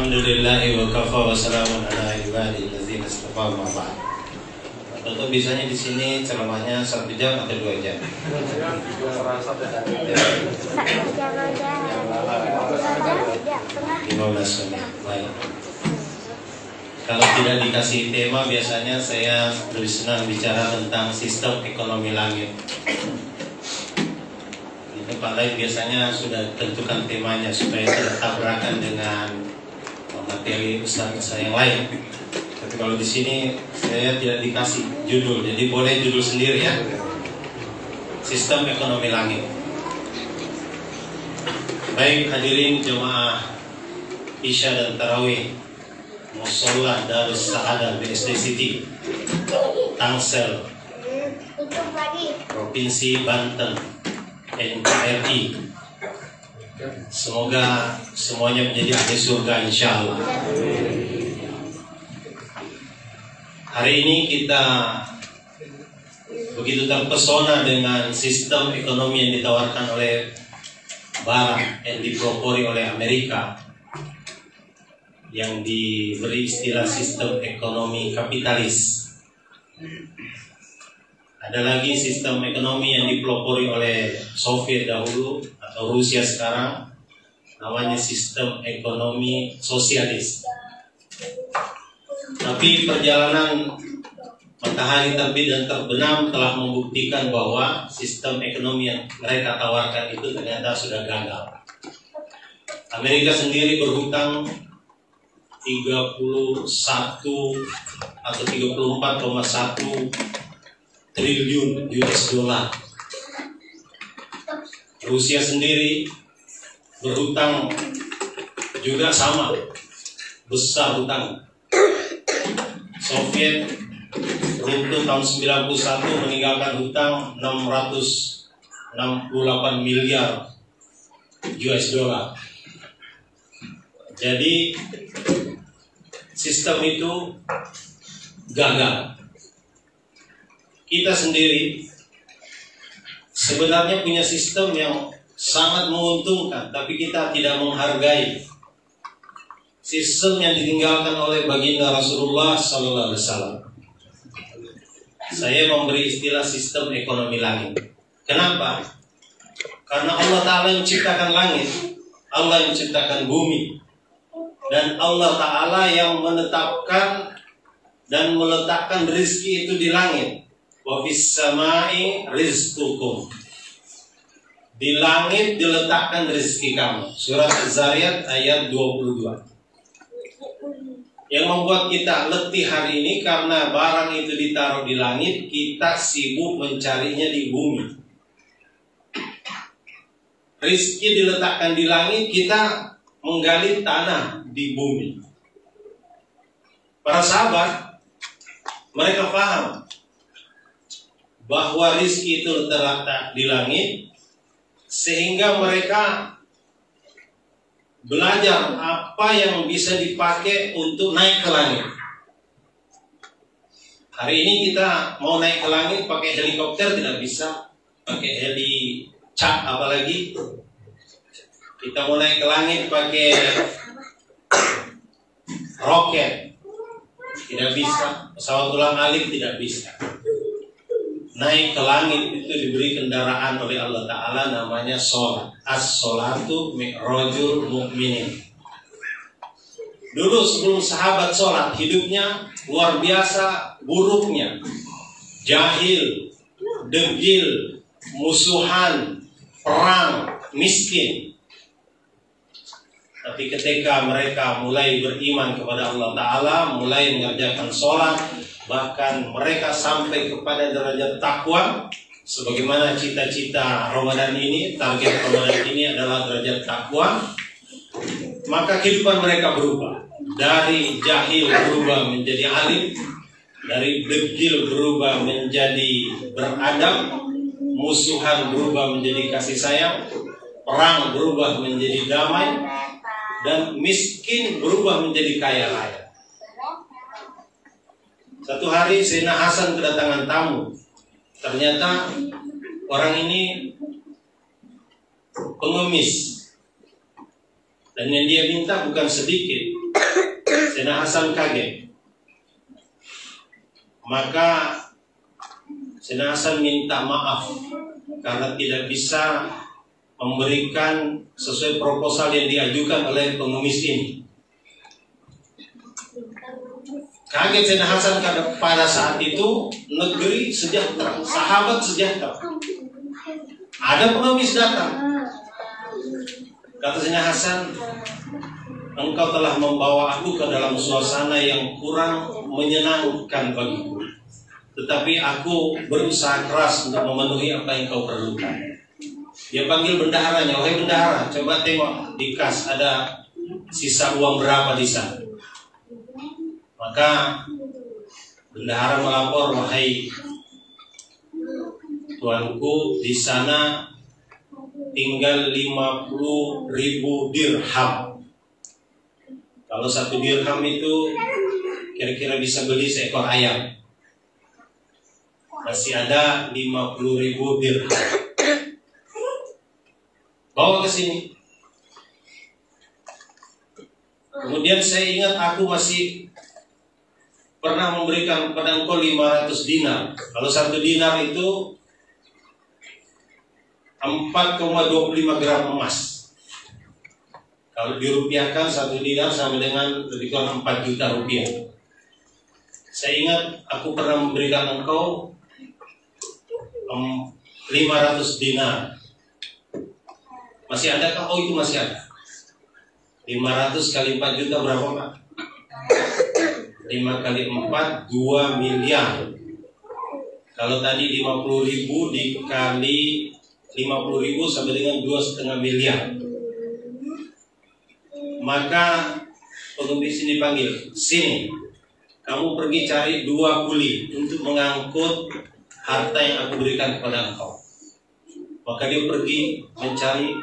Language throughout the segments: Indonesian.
Alhamdulillahi wa kafa wa salamun ala ibadihi allazina istafa ma ba'd. Tentu bisanya di sini ceramahnya 1 jam atau 2 jam. 15 menit. Baik. Kalau tidak dikasih tema, biasanya saya lebih senang bicara tentang sistem ekonomi langit. Di tempat lain biasanya sudah tentukan temanya supaya tidak tabrakan dengan materi ustaz saya yang lain. Tapi kalau di sini saya tidak dikasih judul, jadi boleh judul sendiri ya. Sistem ekonomi langit. Baik hadirin jemaah Isya dan Tarawih Musholah Darus Sa'adah BSD City, Tangsel, Provinsi Banten, NKRI. Semoga semuanya menjadi ahli surga insya Allah. Hari ini kita begitu terpesona dengan sistem ekonomi yang ditawarkan oleh Barat yang dipelopori oleh Amerika, yang diberi istilah sistem ekonomi kapitalis. Ada lagi sistem ekonomi yang dipelopori oleh Soviet dahulu atau Rusia sekarang, namanya sistem ekonomi sosialis. Tapi perjalanan matahari terbit dan terbenam telah membuktikan bahwa sistem ekonomi yang mereka tawarkan itu ternyata sudah gagal. Amerika sendiri berhutang 31 atau 34,1 triliun US dollar. Rusia sendiri berhutang juga sama besar hutang. Soviet runtuh tahun 91 meninggalkan hutang 668 miliar US dollar. Jadi sistem itu gagal. Kita sendiri sebenarnya punya sistem yang sangat menguntungkan, tapi kita tidak menghargai sistem yang ditinggalkan oleh baginda Rasulullah Sallallahu Alaihi Wasallam. Saya memberi istilah sistem ekonomi langit. Kenapa? Karena Allah Ta'ala yang menciptakan langit, Allah yang menciptakan bumi, dan Allah Ta'ala yang menetapkan dan meletakkan rezeki itu di langit. Wa fis samai rizqukum. Di langit diletakkan rezeki kamu. Surat Az-Zariyat ayat 22. Yang membuat kita letih hari ini karena barang itu ditaruh di langit, kita sibuk mencarinya di bumi. Rezeki diletakkan di langit, kita menggali tanah di bumi. Para sahabat, mereka paham bahwa rezeki itu terletak di langit, sehingga mereka belajar apa yang bisa dipakai untuk naik ke langit. Hari ini kita mau naik ke langit pakai helikopter tidak bisa, pakai heli cap apalagi. Kita mau naik ke langit pakai roket tidak bisa, pesawat ulang-alik tidak bisa. Naik ke langit itu diberi kendaraan oleh Allah Ta'ala, namanya sholat. As-sholatu mi'rajul mu'minin. Dulu sebelum sahabat sholat, hidupnya luar biasa buruknya. Jahil, degil, musuhan, perang, miskin. Tapi ketika mereka mulai beriman kepada Allah Ta'ala, mulai mengerjakan sholat, bahkan mereka sampai kepada derajat takwa, sebagaimana cita-cita Ramadan ini, target Ramadan ini adalah derajat takwa, maka kehidupan mereka berubah. Dari jahil berubah menjadi alim, dari degil berubah menjadi beradab, musuhan berubah menjadi kasih sayang, perang berubah menjadi damai, dan miskin berubah menjadi kaya raya. Satu hari Sayyidina Hasan kedatangan tamu. Ternyata orang ini pengemis, dan yang dia minta bukan sedikit. Sayyidina Hasan kaget. Maka Sayyidina Hasan minta maaf karena tidak bisa memberikan sesuai proposal yang diajukan oleh pengemis ini. Kaget Sayyidina Hasan karena pada saat itu negeri sejahtera, sahabat sejahtera. Ada pengemis datang. Kata Sayyidina Hasan, engkau telah membawa aku ke dalam suasana yang kurang menyenangkan bagiku. Tetapi aku berusaha keras untuk memenuhi apa yang kau perlukan. Dia panggil bendaharanya, wahai bendahara, coba tengok di kas ada sisa uang berapa di sana. Maka bendahara melapor, wahai tuanku, di sana tinggal 50.000 dirham. Kalau 1 dirham itu kira-kira bisa beli seekor ayam. Masih ada 50.000 dirham. Bawa ke sini. Kemudian saya ingat aku masih pernah memberikan kepada engkau 500 dinar. Kalau 1 dinar itu 4,25 gram emas. Kalau dirupiahkan 1 dinar sama dengan lebih kurang 4 juta rupiah. Saya ingat aku pernah memberikan engkau 500 dinar. Masih ada? Oh, itu masih ada. 500 kali 4 juta berapa, Pak? 5 kali 4, 2 miliar. Kalau tadi 50.000 dikali 50.000 sampai dengan 2,5 miliar. Maka pengemis ini dipanggil, sini, kamu pergi cari 2 kuli untuk mengangkut harta yang aku berikan kepada engkau. Maka dia pergi mencari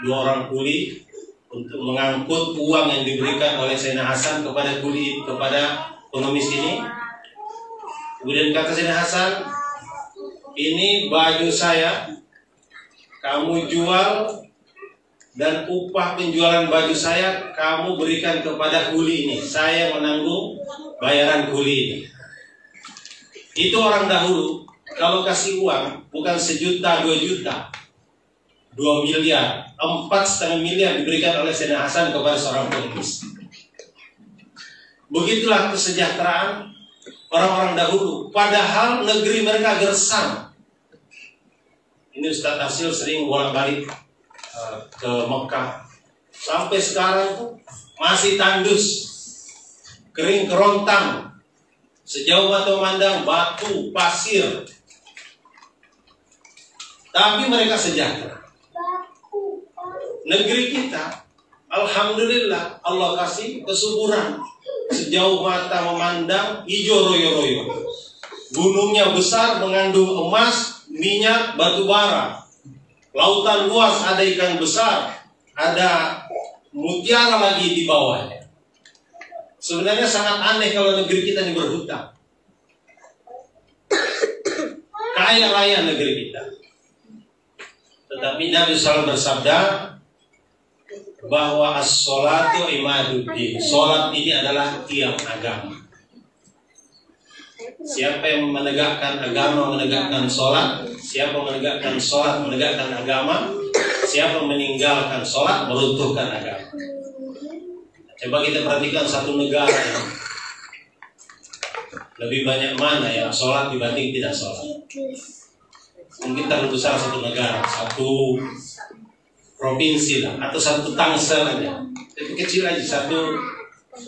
2 orang kuli untuk mengangkut uang yang diberikan oleh Sayyidina Hasan kepada pengemis ini. Kemudian kata Sayyidina Hasan, ini baju saya, kamu jual, dan upah penjualan baju saya kamu berikan kepada kuli ini. Saya menanggung bayaran kuli ini. Itu orang dahulu kalau kasih uang bukan 1 juta, 2 juta, 2 miliar, 4,5 miliar diberikan oleh Sayyidina Hasan kepada seorang pengemis. Begitulah kesejahteraan orang-orang dahulu. Padahal negeri mereka gersang. Ini Ustaz Hasil sering bolak-balik ke Mekah. Sampai sekarang tuh masih tandus, kering kerontang. Sejauh mata memandang batu, pasir. Tapi mereka sejahtera. Negeri kita, alhamdulillah, Allah kasih kesuburan. Sejauh mata memandang, hijau royo-royo. Gunungnya besar, mengandung emas, minyak, batu bara. Lautan luas, ada ikan besar, ada mutiara lagi di bawahnya. Sebenarnya sangat aneh kalau negeri kita ini berhutang. Kaya raya negeri kita. Tetapi Nabi SAW bersabda bahwa as-sholatu imaduddin. Sholat ini adalah tiang agama. Siapa yang menegakkan agama, menegakkan sholat. Siapa menegakkan sholat, menegakkan agama. Siapa meninggalkan sholat, meruntuhkan agama. Coba kita perhatikan satu negara yang lebih banyak mana yang sholat dibanding tidak sholat. Mungkin terlalu besar satu negara, satu provinsi lah, atau satu tangsel aja. Itu kecil aja, satu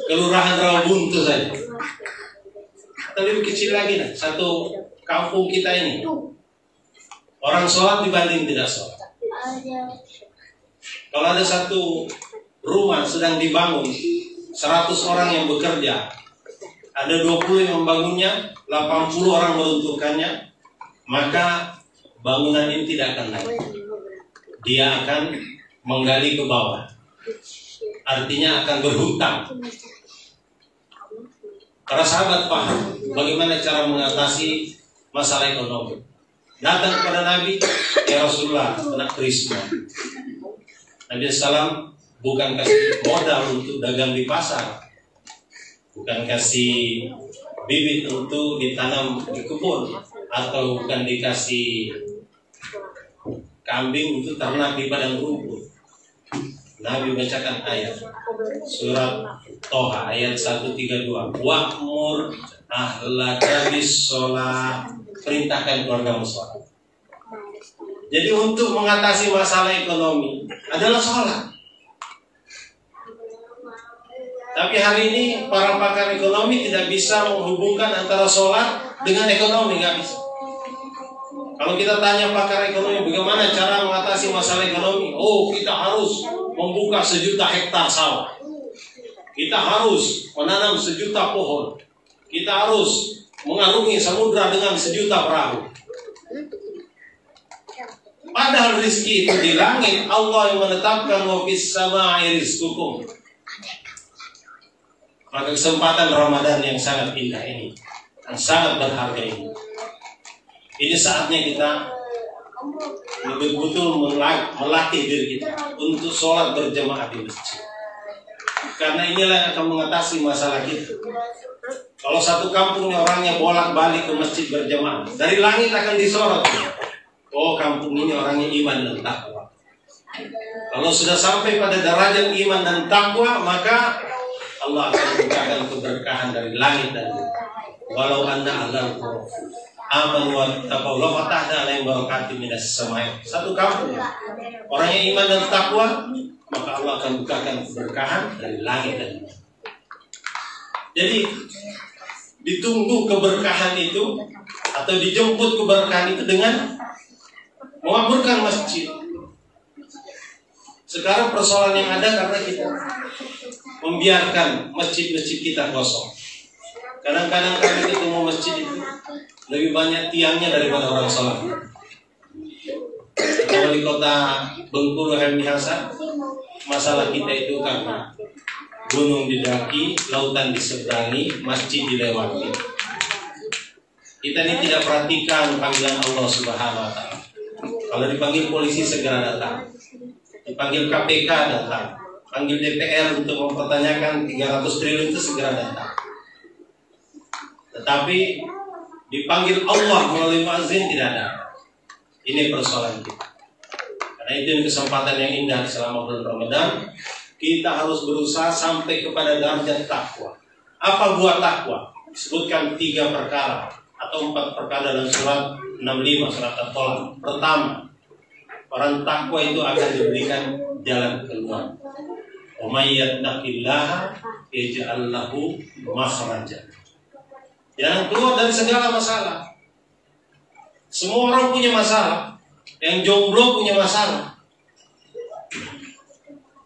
kelurahan Rawabuntu saja. Atau lebih kecil lagi lah, satu kampung kita ini. Orang sholat dibanding tidak sholat. Kalau ada satu rumah sedang dibangun, 100 orang yang bekerja, ada 20 yang membangunnya, 80 orang meruntuhkannya, maka bangunan ini tidak akan naik. Dia akan menggali ke bawah. Artinya akan berhutang. Para sahabat paham bagaimana cara mengatasi masalah ekonomi. Datang kepada Nabi, ya Rasulullah, kena krisma. Nabi SAW bukan kasih modal untuk dagang di pasar, bukan kasih bibit untuk ditanam di kebun, atau bukan dikasih kambing untuk ternak di padang rumput. Nabi bacakan ayat surat Toha ayat 132, wa'mur ahlaka bis-shalah, perintahkan keluargamu sholat. Jadi untuk mengatasi masalah ekonomi adalah sholat. Tapi hari ini para pakar ekonomi tidak bisa menghubungkan antara sholat dengan ekonomi, nggak bisa. Kalau kita tanya pakar ekonomi bagaimana cara mengatasi masalah ekonomi, oh kita harus membuka 1 juta hektar sawah, kita harus menanam 1 juta pohon, kita harus mengarungi samudra dengan 1 juta perahu. Padahal rezeki itu di langit, Allah yang menetapkan wa fis samaa'i rizqukum. Maka kesempatan Ramadan yang sangat indah ini, yang sangat berharga ini saatnya kita betul-betul melatih diri kita untuk sholat berjamaah di masjid. Karena inilah yang akan mengatasi masalah kita. Kalau satu kampungnya orangnya bolak-balik ke masjid berjamaah, dari langit akan disorot. Oh, kampung ini orangnya iman dan takwa. Kalau sudah sampai pada derajat iman dan takwa, maka Allah akan memberikan keberkahan dari langit dan bumi. Walau anna ahlal qura amanu wattaqaw la fatahna alaihim barakatin minas samai. Satu kampung orangnya iman dan takwa, maka Allah akan bukakan keberkahan dari langit dan bumi. Jadi ditunggu keberkahan itu atau dijemput keberkahan itu dengan memakmurkan masjid. Sekarang persoalan yang ada karena kita membiarkan masjid-masjid kita kosong. Kadang-kadang kami ketemu masjid itu lebih banyak tiangnya daripada orang sholat. Kalau di kota Bengkulu Helmi Hasan, masalah kita itu karena gunung didaki, lautan diseberangi, masjid dilewati. Kita ini tidak perhatikan panggilan Allah Subhanahu wa Ta'ala. Kalau dipanggil polisi segera datang, dipanggil KPK datang, panggil DPR untuk mempertanyakan 300 triliun itu segera datang. Tetapi dipanggil Allah melalui muazzin tidak ada. Ini persoalan kita. Karena itu kesempatan yang indah selama bulan Ramadan, kita harus berusaha sampai kepada derajat takwa. Apa buah takwa? Disebutkan 3 perkara atau 4 perkara dalam surat 65 surat At-Tolak. Pertama, orang takwa itu akan diberikan jalan keluar. Wa may yattaqillaha yaj'al lahu makhraja. Jalan keluar dari segala masalah. Semua orang punya masalah. Yang jomblo punya masalah.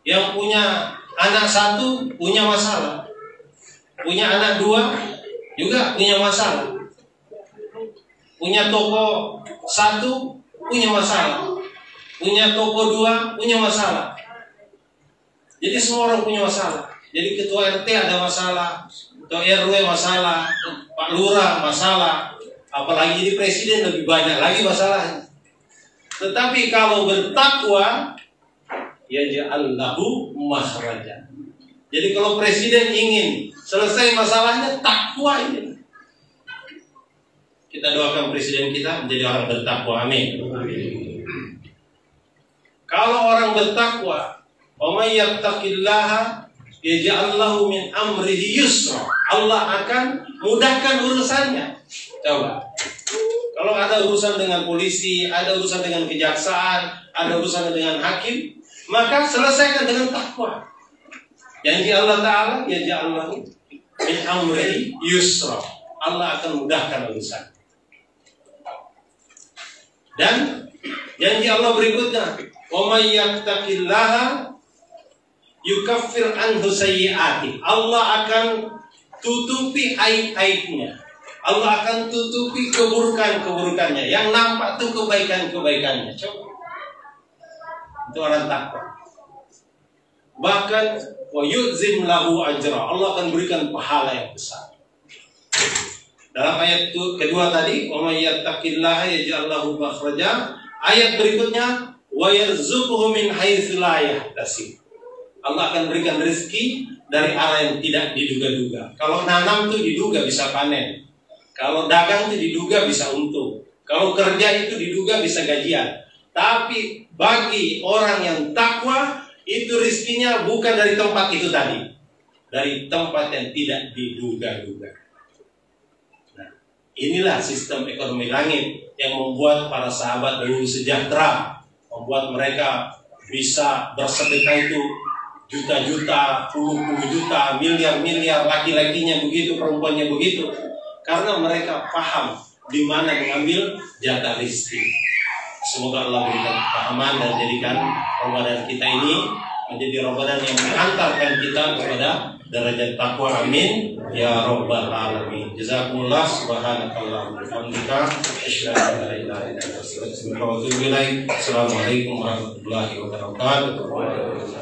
Yang punya anak 1 punya masalah. Punya anak 2 juga punya masalah. Punya toko 1 punya masalah. Punya toko 2 punya masalah. Jadi semua orang punya masalah. Jadi ketua RT ada masalah, ketua RW masalah, Pak Lurah masalah, apalagi jadi presiden lebih banyak lagi masalahnya. Tetapi kalau bertakwa, yaj'al lahu makhraja. Jadi kalau presiden ingin selesai masalahnya, takwa ini. Kita doakan presiden kita menjadi orang bertakwa, amin. Kalau orang bertakwa, wa may yattaqillaha yaj'al lahu min amrihi yusra. Allah akan mudahkan urusannya. Coba. Kalau ada urusan dengan polisi, ada urusan dengan kejaksaan, ada urusan dengan hakim, maka selesaikan dengan takwa. Janji Allah Ta'ala, yaj'al lahu min amrihi yusra. Allah akan mudahkan urusan. Dan janji Allah berikutnya, wa may yattaqillaha yukaffir anhu sayyi'ati. Allah akan tutupi aib-aibnya. Allah akan tutupi keburukan-keburukannya. Yang nampak itu kebaikan-kebaikannya. Coba. Itu orang takwa. Bahkan wa yu'zim lahu ajra. Allah akan berikan pahala yang besar. Dalam ayat kedua tadi, wa may yattaqillaha yaj'al lahu makhraja. Ayat berikutnya, wa yarzuquhu min haitsu la yahtasib. Allah akan berikan rezeki dari arah yang tidak diduga-duga. Kalau nanam itu diduga bisa panen. Kalau dagang itu diduga bisa untung. Kalau kerja itu diduga bisa gajian. Tapi bagi orang yang takwa, itu rezekinya bukan dari tempat itu tadi. Dari tempat yang tidak diduga-duga. Nah, inilah sistem ekonomi langit yang membuat para sahabat dahulu sejahtera. Membuat mereka bisa bersedekah itu juta-juta, puluh-puluh juta, miliar-miliar, laki-lakinya begitu, perempuannya begitu. Karena mereka paham di mana mengambil jatah rezeki. Semoga Allah berikan kepahaman dan jadikan Ramadan kita ini menjadi Ramadan yang mengantarkan kita kepada derajat takwa. Amin ya rabbal alamin. Jazakumullah, subhanakallahumma wa bihamdika, asyhadu an la ilaha illa anta, astaghfiruka wa atubu ilaik. Assalamualaikum warahmatullahi wabarakatuh.